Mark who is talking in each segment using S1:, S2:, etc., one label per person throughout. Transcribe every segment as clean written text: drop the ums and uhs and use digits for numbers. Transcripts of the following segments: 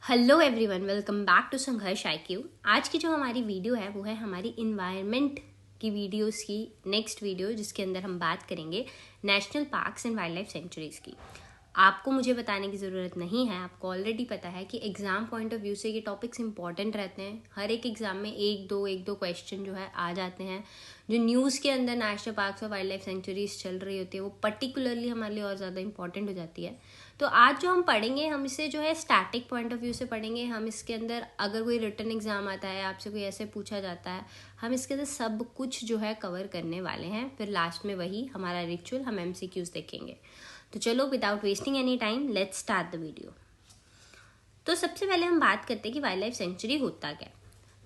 S1: Hello everyone, welcome back to Sangharsh IQ। आज की जो हमारी वीडियो है वो है हमारी इन्वायरमेंट की वीडियोस की नेक्स्ट वीडियो, जिसके अंदर हम बात करेंगे national parks and wild life sanctuaries की। आपको मुझे बताने की ज़रूरत नहीं है, आपको ऑलरेडी पता है कि एग्ज़ाम पॉइंट ऑफ व्यू से ये टॉपिक्स इंपॉर्टेंट रहते हैं। हर एक एग्ज़ाम में एक दो क्वेश्चन जो है आ जाते हैं। जो न्यूज़ के अंदर नेशनल पार्क्स और वाइल्ड लाइफ सेंचुरीज चल रही होती है वो पर्टिकुलरली हमारे लिए और ज़्यादा इंपॉर्टेंट हो जाती है। तो आज जो हम पढ़ेंगे, हम इसे जो है स्टैटिक पॉइंट ऑफ व्यू से पढ़ेंगे। हम इसके अंदर अगर कोई रिटन एग्जाम आता है, आपसे कोई ऐसे पूछा जाता है, हम इसके अंदर सब कुछ जो है कवर करने वाले हैं। फिर लास्ट में वही हमारा रिचुअल, हम MCQs देखेंगे। तो चलो without wasting any time let's start the video. तो सबसे पहले हम बात करते हैं कि वाइल्ड लाइफ सेंचुरी होता क्या है।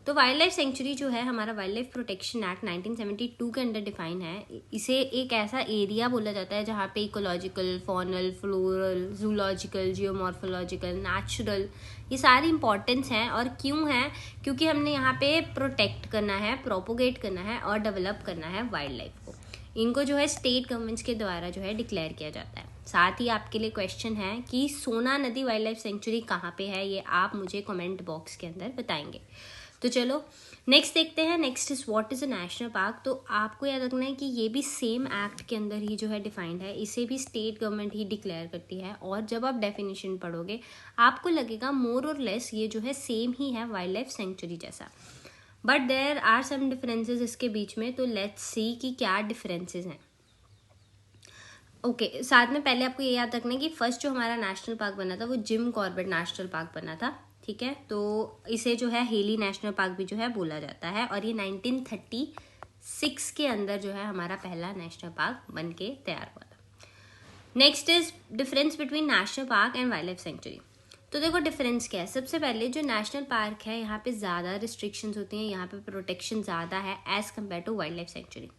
S1: तो वाइल्ड लाइफ सेंचुरी जो है हमारा वाइल्ड लाइफ प्रोटेक्शन एक्ट 1972 के अंडर डिफाइन है। इसे एक ऐसा एरिया बोला जाता है जहाँ पे ecological, faunal, floral, zoological, geomorphological, natural, ये सारी इंपॉर्टेंस हैं। और क्यों है? क्योंकि हमने यहाँ पे प्रोटेक्ट करना है, प्रोपोगेट करना है और डेवलप करना है वाइल्ड लाइफ को। इनको जो है स्टेट गवर्नमेंट्स के द्वारा जो है डिक्लेयर किया जाता है। साथ ही आपके लिए क्वेश्चन है कि सोना नदी वाइल्ड लाइफ सेंचुरी कहाँ पे है, ये आप मुझे कमेंट बॉक्स के अंदर बताएंगे। तो चलो नेक्स्ट देखते हैं। Next is what is a national park. तो आपको याद रखना है कि ये भी सेम एक्ट के अंदर ही जो है डिफाइंड है। इसे भी स्टेट गवर्नमेंट ही डिक्लेयर करती है। और जब आप डेफिनेशन पढ़ोगे आपको लगेगा मोर और लेस ये जो है सेम ही है वाइल्ड लाइफ सेंचुरी जैसा, but there are some differences इसके बीच में। तो लेट्स सी कि क्या डिफरेंसेस हैं। ओके, साथ में पहले आपको ये याद रखना है कि फर्स्ट जो हमारा नेशनल पार्क बना था वो जिम कॉर्बेट नेशनल पार्क बना था। ठीक है, तो इसे जो है हेली नेशनल पार्क भी जो है बोला जाता है। और ये 1936 के अंदर जो है हमारा पहला नेशनल पार्क बन के तैयार हुआ था। Next is difference between national park and wild life sanctuary. तो देखो डिफरेंस क्या है। सबसे पहले जो नेशनल पार्क है यहाँ पे ज़्यादा रिस्ट्रिक्शंस होती हैं, यहाँ पे प्रोटेक्शन ज़्यादा है as compare to wildlife sanctuary.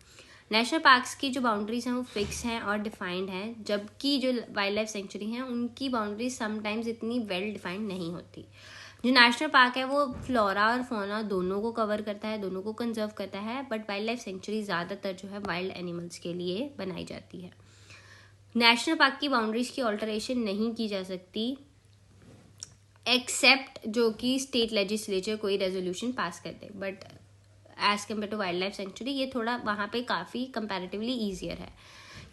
S1: National parks की जो बाउंड्रीज हैं वो फिक्स हैं और डिफाइंड हैं, जबकि जो वाइल्ड लाइफ सेंचुरी हैं उनकी बाउंड्रीज समटाइम्स इतनी वेल डिफाइंड नहीं होती। जो नेशनल पार्क है वो फ्लोरा और फौना दोनों को कवर करता है, दोनों को कंजर्व करता है, बट वाइल्ड लाइफ सेंचुरी ज़्यादातर जो है वाइल्ड एनिमल्स के लिए बनाई जाती है। नेशनल पार्क की बाउंड्रीज की ऑल्टरेशन नहीं की जा सकती एक्सेप्ट जो कि स्टेट लेजिस्लेचर कोई रेजोल्यूशन पास कर दे, but as compare to wildlife sanctuary ये थोड़ा वहाँ पे काफ़ी कंपैरेटिवली ईजियर है।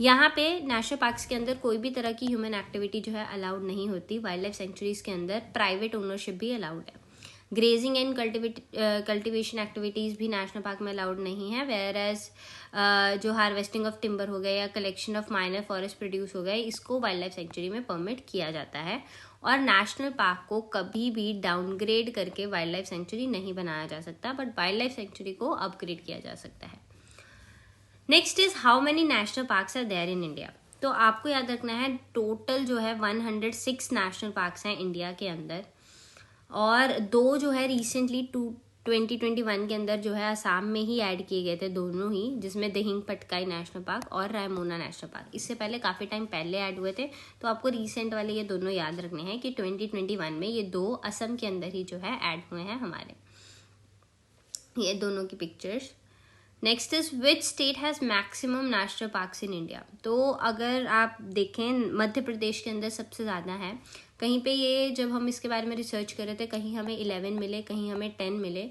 S1: यहाँ पे नेशनल पार्क्स के अंदर कोई भी तरह की ह्यूमन एक्टिविटी जो है अलाउड नहीं होती। वाइल्ड लाइफ सेंचुरीज के अंदर प्राइवेट ओनरशिप भी अलाउड है। ग्रेजिंग एंड कल्टिवेशन एक्टिविटीज़ भी नेशनल पार्क में अलाउड नहीं है। वेयर एज जो हार्वेस्टिंग ऑफ टिम्बर हो गया या collection of minor forest produce हो गए, इसको वाइल्ड लाइफ सेंचुरी में परमिट किया जाता है। और नेशनल पार्क को कभी भी डाउनग्रेड करके वाइल्ड लाइफ सेंचुरी नहीं बनाया जा सकता, बट वाइल्ड लाइफ सेंचुरी को अपग्रेड किया जा सकता है। Next is how many national parks are there in India. तो आपको याद रखना है टोटल जो है 106 नेशनल पार्क्स हैं इंडिया के अंदर। और दो जो है रिसेंटली 2021 के अंदर जो है असम में ही ऐड किए गए थे, दोनों ही, जिसमें दिहिंग पटकाई नेशनल पार्क और रायमोना नेशनल पार्क इससे पहले काफ़ी टाइम पहले ऐड हुए थे। तो आपको रिसेंट वाले ये दोनों याद रखने हैं कि 2021 में ये दो असम के अंदर ही जो है ऐड हुए हैं हमारे, ये दोनों की pictures. Next is which state has maximum national parks in India. तो अगर आप देखें मध्य प्रदेश के अंदर सबसे ज़्यादा है। कहीं पे ये जब हम इसके बारे में रिसर्च कर रहे थे, कहीं हमें 11 मिले, कहीं हमें 10 मिले,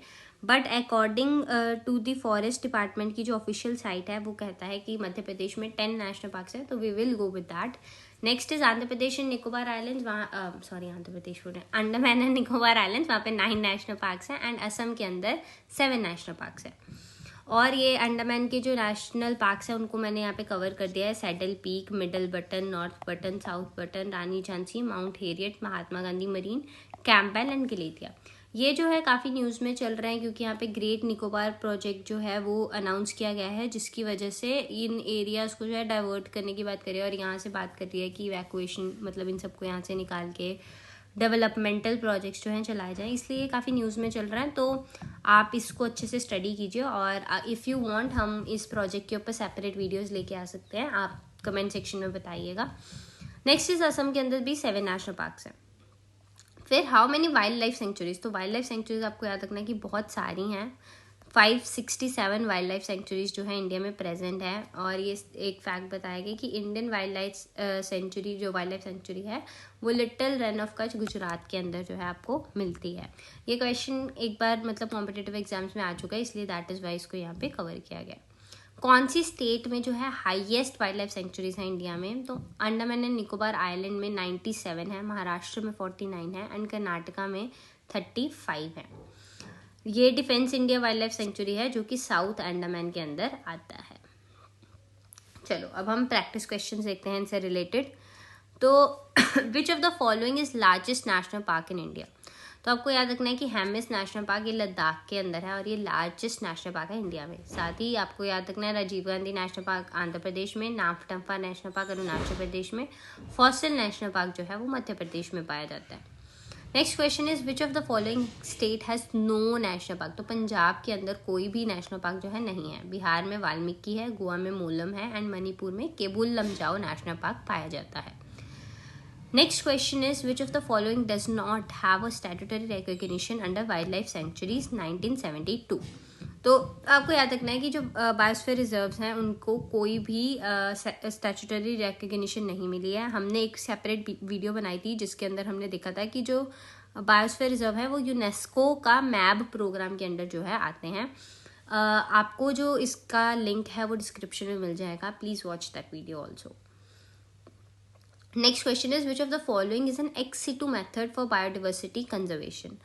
S1: but according to the forest department की जो ऑफिशियल साइट है वो कहता है कि मध्य प्रदेश में 10 नेशनल पार्क्स है। तो we will go with that. Next is Andhra Pradesh and Nicobar islands. वहाँ आंध्र प्रदेश बोल रहे हैं, अंडमान एंड निकोबार आइलैंड्स, वहाँ पे 9 नेशनल पार्क्स हैं। एंड असम के अंदर 7 नेशनल पार्क्स हैं। और ये अंडमान के जो नेशनल पार्क्स हैं उनको मैंने यहाँ पे कवर कर दिया है। Saddle peak, middle button, north button, south button, Rani Jhansi, Mount Harriet, Mahatma Gandhi marine, Campbell and Galathea. ये जो है काफ़ी न्यूज़ में चल रहे हैं क्योंकि यहाँ पे ग्रेट निकोबार प्रोजेक्ट जो है वो अनाउंस किया गया है, जिसकी वजह से इन एरियाज़ को जो है डाइवर्ट करने की बात करें और यहाँ से बात कर रही है कि इवैक्यूएशन, मतलब इन सबको यहाँ से निकाल के डेवलपमेंटल प्रोजेक्ट्स जो हैं चलाए जाएँ, इसलिए ये काफ़ी न्यूज़ में चल रहा है। तो आप इसको अच्छे से स्टडी कीजिए और इफ़ यू वांट हम इस प्रोजेक्ट के ऊपर सेपरेट वीडियोस लेके आ सकते हैं, आप कमेंट सेक्शन में बताइएगा। नेक्स्ट इज असम के अंदर भी 7 नेशनल पार्क्स हैं। फिर how many wild life sanctuaries. तो वाइल्ड लाइफ सेंचुरीज आपको याद रखना है कि बहुत सारी हैं। 567 वाइल्ड लाइफ सेंचुरीज जो है इंडिया में प्रेजेंट है। और ये एक फैक्ट बताया गया कि इंडियन वाइल्ड लाइफ सेंचुरी जो वाइल्ड लाइफ सेंचुरी है वो little run of Kutch Gujarat के अंदर जो है आपको मिलती है। ये क्वेश्चन एक बार मतलब कॉम्पिटिटिव एग्जाम्स में आ चुका है, इसलिए दैट इज़ वाई इसको यहाँ पे कवर किया गया। कौन सी स्टेट में जो है हाईएस्ट वाइल्ड लाइफ सेंचुरीज हैं इंडिया में? तो अंडमान एंड निकोबार आइलैंड में 97 है, महाराष्ट्र में 49 है एंड कर्नाटका में 35 है। ये defence India wild life sanctuary है जो कि साउथ अंडमान के अंदर आता है। चलो अब हम प्रैक्टिस क्वेश्चन देखते हैं इनसे रिलेटेड। तो विच of the following is largest national park in India? तो आपको याद रखना है कि हेमिस नेशनल पार्क ये लद्दाख के अंदर है और ये लार्जेस्ट नेशनल पार्क है इंडिया में। साथ ही आपको याद रखना है राजीव गांधी नेशनल पार्क आंध्र प्रदेश में, नामटम्पा नेशनल पार्क अरुणाचल प्रदेश में, फॉसिल नेशनल पार्क जो है वो मध्य प्रदेश में पाया जाता है। Next question is which of the following state has no national park? तो पंजाब के अंदर कोई भी नेशनल पार्क जो है नहीं है। बिहार में वाल्मीकि है, गोवा में मोलम है एंड मणिपुर में केबुल लमजाओ नेशनल पार्क पाया जाता है। Next question is which of the following does not have a statutory recognition under wild life sanctuaries 1972? तो आपको याद रखना है कि जो बायोस्फीयर रिजर्व्स हैं उनको कोई भी स्टैट्यूटरी रिकॉग्निशन नहीं मिली है। हमने एक सेपरेट वीडियो बनाई थी जिसके अंदर हमने देखा था कि जो बायोस्फीयर रिजर्व है वो यूनेस्को का मैब प्रोग्राम के अंडर जो है आते हैं। आपको जो इसका लिंक है वो डिस्क्रिप्शन में मिल जाएगा, please watch that video also. Next question is which of the following is an ex-situ method for biodiversity conservation?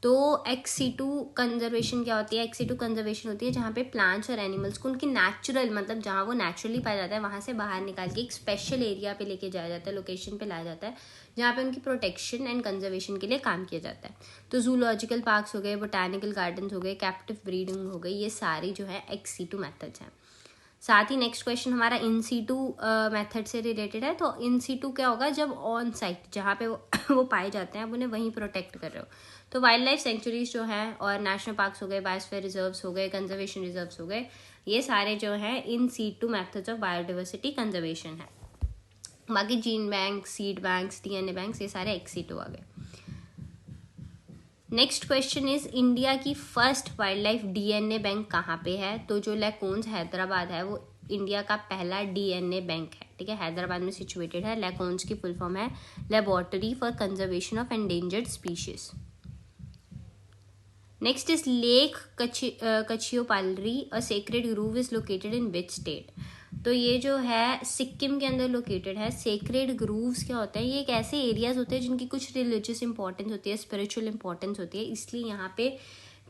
S1: तो ex-situ कंजर्वेशन क्या होती है? ex-situ कंजर्वेशन होती है जहाँ पे प्लांट्स और एनिमल्स को उनकी नेचुरल मतलब जहाँ वो नेचुरली पाया जाता है वहाँ से बाहर निकाल के एक स्पेशल एरिया पे लेके जाया जाता है, लोकेशन पे लाया जाता है जहाँ पे उनकी प्रोटेक्शन एंड कंजर्वेशन के लिए काम किया जाता है। तो जूलॉजिकल पार्क्स हो गए, बोटानिकल गार्डन्स हो गए, कैप्टिव ब्रीडिंग हो गई, ये सारी जो है ex-situ मेथड्स हैं। साथ ही नेक्स्ट क्वेश्चन हमारा इन सीटू मेथड से रिलेटेड है। तो इन सीटू क्या होगा? जब ऑन साइट जहाँ पे वो पाए जाते हैं आप उन्हें वहीं प्रोटेक्ट कर रहे हो। तो वाइल्ड लाइफ सेंचुरीज जो है और नेशनल पार्क्स हो गए, बायोस्फीयर रिजर्व्स हो गए, कंजर्वेशन रिजर्व्स हो गए, ये सारे जो हैं in situ methods of biodiversity conservation है। बाकी gene bank, seed banks, DNA banks ये सारे ex-situ आ गए। नेक्स्ट क्वेश्चन इज इंडिया की first wildlife DNA bank कहाँ पे है? तो जो लैकोन्स हैदराबाद है वो इंडिया का पहला डीएनए बैंक है। ठीक है, हैदराबाद में सिचुएटेड है। लैकोन्स की फुल फॉर्म है laboratory for conservation of endangered species. Next is lake Khecheopalri a sacred grove is located in which state? तो ये जो है सिक्किम के अंदर लोकेटेड है। सेक्रेड ग्रूव्स क्या होते हैं? ये एक ऐसे एरियाज होते हैं जिनकी कुछ रिलीजियस इंपॉर्टेंस होती है, स्पिरिचुअल इंपॉर्टेंस होती है, इसलिए यहाँ पे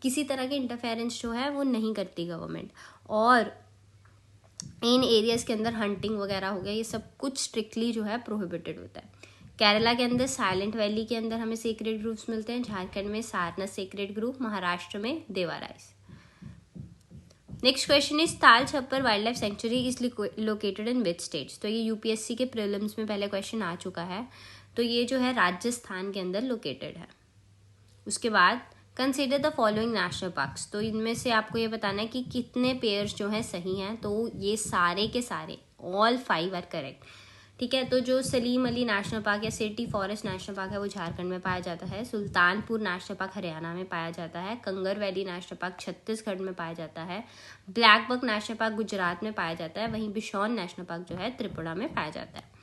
S1: किसी तरह के इंटरफेरेंस जो है वो नहीं करती गवर्नमेंट। और इन एरियाज के अंदर हंटिंग वगैरह हो गया, ये सब कुछ स्ट्रिक्टली जो है प्रोहिबिटेड होता है। केरला के अंदर साइलेंट वैली के अंदर हमें सेक्रेड ग्रूव्स मिलते हैं। झारखंड में सारनाथ सेक्रेड ग्रूव, महाराष्ट्र में देवाराइस। नेक्स्ट क्वेश्चन इज ताल छप्पर wild life sanctuary is located in which states? तो ये यूपीएससी के प्रीलिम्स में पहले क्वेश्चन आ चुका है। तो ये जो है राजस्थान के अंदर लोकेटेड है। उसके बाद consider the following national parks. तो इनमें से आपको ये बताना है कि कितने पेयर्स जो हैं सही हैं। तो ये सारे के सारे ऑल 5 आर करेक्ट। ठीक है, तो जो सलीम अली नेशनल पार्क या सिटी फॉरेस्ट नेशनल पार्क है वो झारखंड में पाया जाता है। सुल्तानपुर नेशनल पार्क हरियाणा में पाया जाता है। Kanger valley national park Chhattisgarh में पाया जाता है। Blackbuck national park Gujarat में पाया जाता है। वहीं बिशौन नेशनल पार्क जो है त्रिपुरा में पाया जाता है।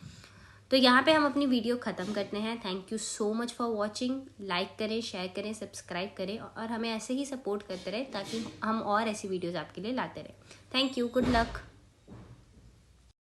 S1: तो यहाँ पे हम अपनी वीडियो ख़त्म करते हैं। Thank you so much for watching. Like करें, शेयर करें, सब्सक्राइब करें और हमें ऐसे ही सपोर्ट करते रहें ताकि हम और ऐसी वीडियोज़ आपके लिए लाते रहें। Thank you, good luck.